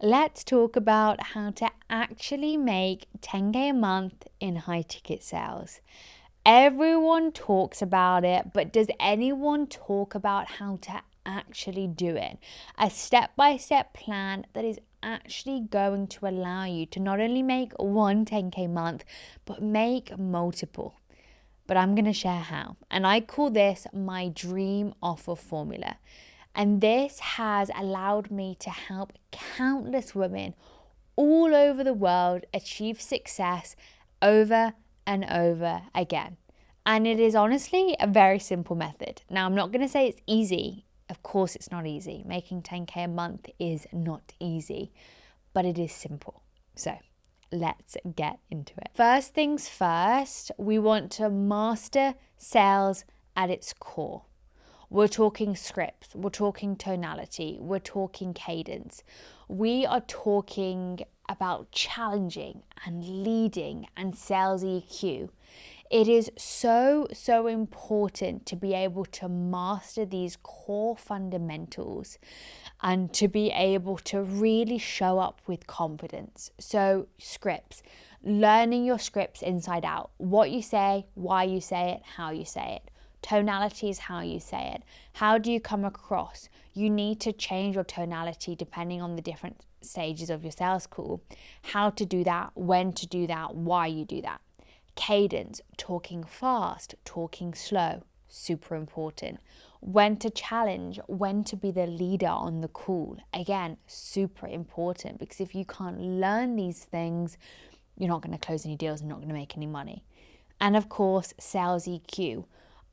Let's talk about how to actually make 10K a month in high ticket sales. Everyone talks about it, but does anyone talk about how to actually do it? A step-by-step plan that is actually going to allow you to not only make one 10K month, but make multiple. But I'm going to share how. And I call this my dream offer formula. And this has allowed me to help countless women all over the world achieve success over and over again. And it is honestly a very simple method. Now, I'm not going to say it's easy. Of course, it's not easy. Making 10K a month is not easy, but it is simple. So, let's get into it. First things first, we want to master sales at its core. We're talking scripts, we're talking tonality, we're talking cadence. We are talking about challenging and leading and sales EQ. It is so important to be able to master these core fundamentals and to be able to really show up with confidence. So, scripts, learning your scripts inside out, what you say, why you say it, how you say it. Tonality is how you say it. How do you come across? You need to change your tonality depending on the different stages of your sales call. How to do that, when to do that, why you do that. Cadence, talking fast, talking slow, super important. When to challenge, when to be the leader on the call. Again, super important, because if you can't learn these things, you're not going to close any deals and not going to make any money. And of course, sales EQ.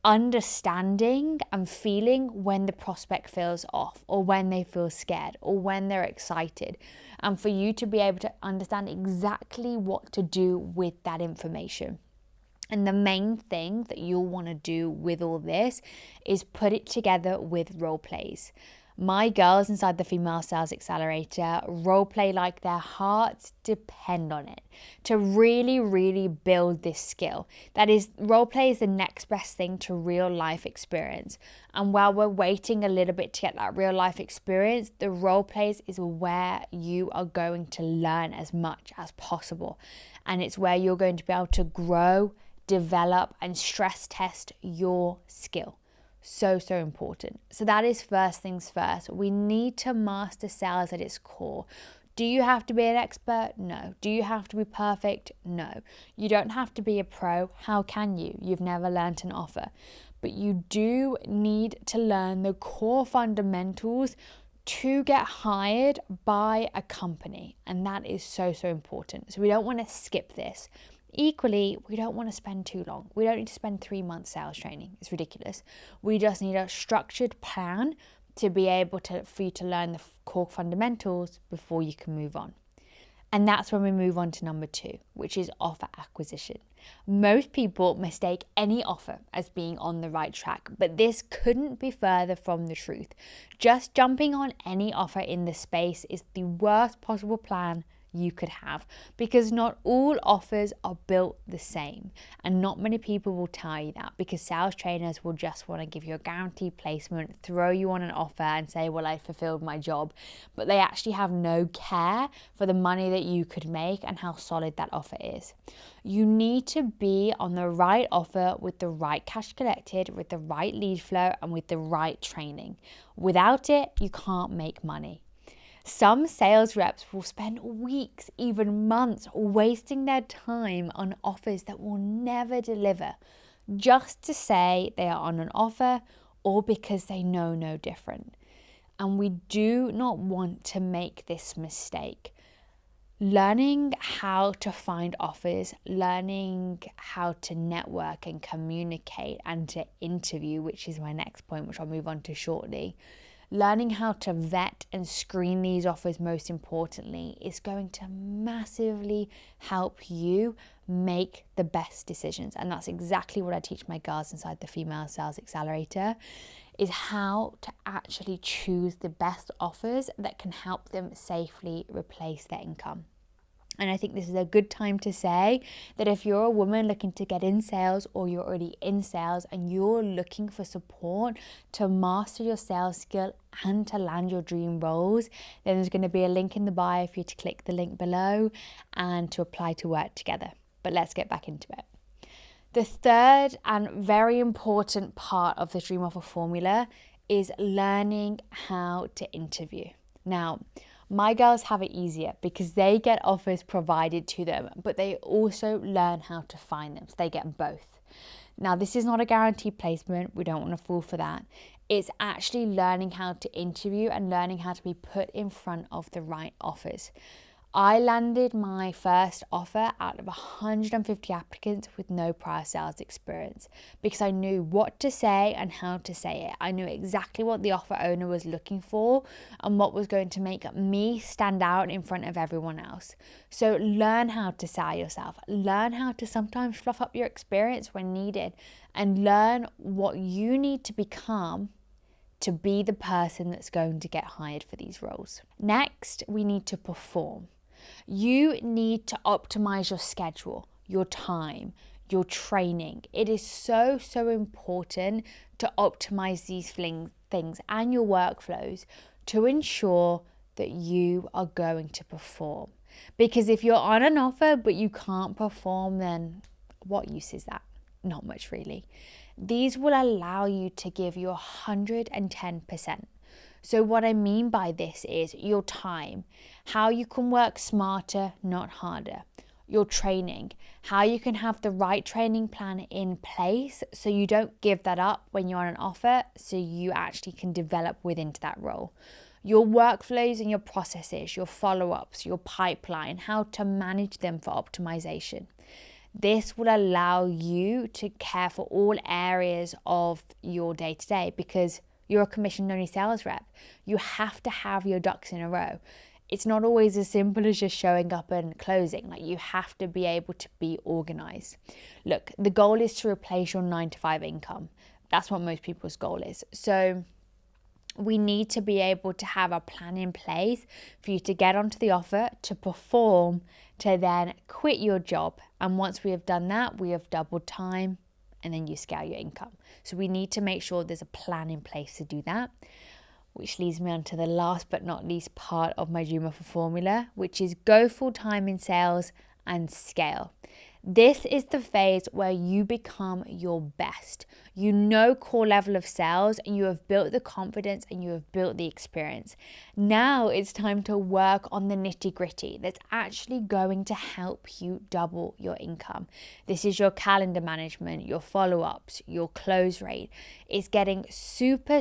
Understanding and feeling when the prospect feels off, or when they feel scared, or when they're excited, and for you to be able to understand exactly what to do with that information. And the main thing that you'll want to do with all this is put it together with role plays. My girls inside the Female Sales Accelerator role play like their hearts depend on it to really build this skill. That is, role play is the next best thing to real life experience. And while we're waiting a little bit to get that real life experience, the role plays is where you are going to learn as much as possible. And it's where you're going to be able to grow, develop, and stress test your skill. So important. So that is first things first. We need to master sales at its core. Do you have to be an expert? No. Do you have to be perfect? No. You don't have to be a pro. How can you? You've never learned an offer. But you do need to learn the core fundamentals to get hired by a company. And that is so important. So we don't want to skip this. Equally, we don't want to spend too long. We don't need to spend 3 months sales training. It's ridiculous. We just need a structured plan to be able to, for you to learn the core fundamentals before you can move on. And that's when we move on to number 2, which is offer acquisition. Most people mistake any offer as being on the right track, but this couldn't be further from the truth. Just jumping on any offer in the space is the worst possible plan you could have, because not all offers are built the same, and not many people will tell you that, because sales trainers will just want to give you a guaranteed placement, throw you on an offer and say, well, I fulfilled my job, but they actually have no care for the money that you could make and how solid that offer is. You need to be on the right offer with the right cash collected, with the right lead flow, and with the right training. Without it, you can't make money. Some sales reps will spend weeks, even months, wasting their time on offers that will never deliver, just to say they are on an offer or because they know no different. And we do not want to make this mistake. Learning how to find offers, learning how to network and communicate and to interview, which is my next point, which I'll move on to shortly. Learning how to vet and screen these offers, most importantly, is going to massively help you make the best decisions. And that's exactly what I teach my girls inside the Female Sales Accelerator, is how to actually choose the best offers that can help them safely replace their income. And I think this is a good time to say that if you're a woman looking to get in sales, or you're already in sales and you're looking for support to master your sales skill and to land your dream roles, then there's going to be a link in the bio for you to click the link below and to apply to work together. But let's get back into it. The third and very important part of the Dream Offer formula is learning how to interview. Now, my girls have it easier because they get offers provided to them, but they also learn how to find them. So they get both. Now, this is not a guaranteed placement. We don't want to fall for that. It's actually learning how to interview and learning how to be put in front of the right offers. I landed my first offer out of 150 applicants with no prior sales experience because I knew what to say and how to say it. I knew exactly what the offer owner was looking for and what was going to make me stand out in front of everyone else. So learn how to sell yourself. Learn how to sometimes fluff up your experience when needed, and learn what you need to become to be the person that's going to get hired for these roles. Next, we need to perform. You need to optimize your schedule, your time, your training. It is so important to optimize these things and your workflows to ensure that you are going to perform. Because if you're on an offer but you can't perform, then what use is that? Not much, really. These will allow you to give your 110%. So what I mean by this is your time, how you can work smarter, not harder. Your training, how you can have the right training plan in place so you don't give that up when you're on an offer, so you actually can develop within that role. Your workflows and your processes, your follow-ups, your pipeline, how to manage them for optimization. This will allow you to care for all areas of your day-to-day because you're a commission-only sales rep. You have to have your ducks in a row. It's not always as simple as just showing up and closing. Like, you have to be able to be organized. Look, the goal is to replace your 9-to-5 income. That's what most people's goal is. So we need to be able to have a plan in place for you to get onto the offer, to perform, to then quit your job. And once we have done that, we have doubled time, and then you scale your income. So we need to make sure there's a plan in place to do that, which leads me on to the last but not least part of my Dream Offer formula, which is go full time in sales and scale. This is the phase where you become your best. You know core level of sales, and you have built the confidence and you have built the experience. Now it's time to work on the nitty-gritty that's actually going to help you double your income. This is your calendar management, your follow-ups, your close rate. It's getting super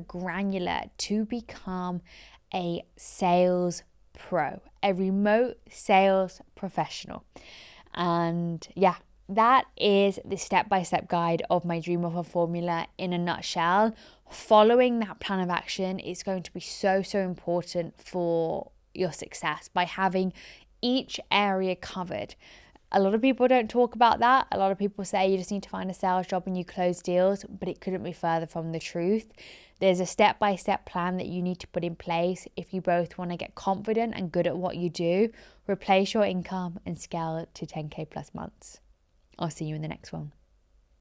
granular to become a sales pro, a remote sales professional. And yeah, that is the step-by-step guide of my Dream Offer formula in a nutshell. Following that plan of action is going to be so important for your success by having each area covered. A lot of people don't talk about that. A lot of people say you just need to find a sales job and you close deals, but it couldn't be further from the truth. There's a step-by-step plan that you need to put in place if you both want to get confident and good at what you do, replace your income and scale it to 10K plus months. I'll see you in the next one.